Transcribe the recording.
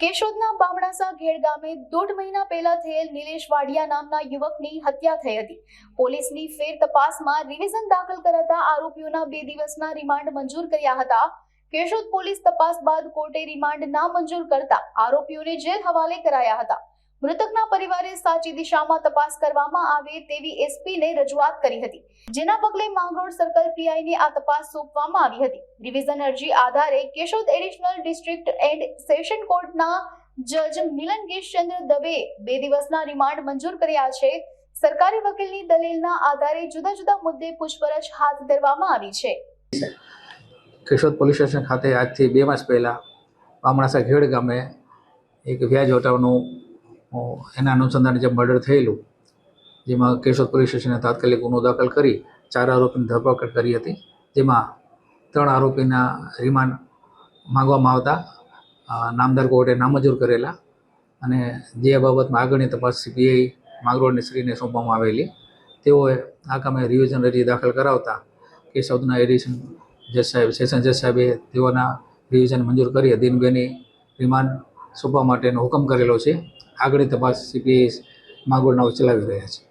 કેશોદના બામણાસા ઘેડ ગામે 1.5 મહિના પહેલા થયેલ નિલેશ વાડિયા નામના યુવકની હત્યા થઈ હતી. પોલીસની ફેર તપાસમાં રિવિઝન દાખલ કરાતા આરોપીઓના 2 દિવસના રિમાન્ડ મંજૂર કર્યા હતા. કેશોદ પોલીસ તપાસ બાદ કોર્ટે રિમાન્ડ ના મંજૂર કરતા આરોપીઓને જેલ હવાલે કરાયા હતા. મૃતકના પરિવારે સાચી દિશામાં તપાસ કરવામાં આવે તેવી એસપીને રજૂઆત કરી હતી, જેના પગલે માંગરોળ સર્કલ પીઆઈને આ તપાસ સોંપવામાં આવી હતી. રિવિઝન અરજી આધારે Keshod additional district and session કોર્ટના જજ મિલન ગિરીશચંદ્ર દવે 2 દિવસના રિમાન્ડ મંજૂર કર્યા છે. સરકારી વકીલની દલીલના આધારે જુદા જુદા મુદ્દે પૂછપરછ હાથ ધરવામાં આવી છે. કેશોદ પોલીસ સ્ટેશન ખાતે આજથી 2 માસ પહેલાં બામણાસા ઘેડ ગામે એક વ્યાજ વટાવનું એના અનુસંધાને જે મર્ડર થયેલું, જેમાં કેશોદ પોલીસ સ્ટેશને તાત્કાલિક ગુનો દાખલ કરી 4 આરોપીની ધરપકડ કરી હતી. જેમાં 3 આરોપીના રિમાન્ડ માંગવામાં આવતા નામદાર કોર્ટે નામંજૂર કરેલા અને જે બાબતમાં આગળની તપાસ સીપીઆઈ માંગરોળની શ્રીને સોંપવામાં આવેલી. તેઓએ આ કામે રિવિઝન અરજી દાખલ કરાવતા કેશોદના એડિશન જજ સાહેબ, સેશન જજ સાહેબે તેઓના રિવિઝન મંજૂર કરી દિન 2ની રિમાન્ડ સોંપવા માટેનો હુકમ કરેલો છે. આગળની તપાસ સીપીઆઈ માંગરોળના ચલાવી રહ્યા છે.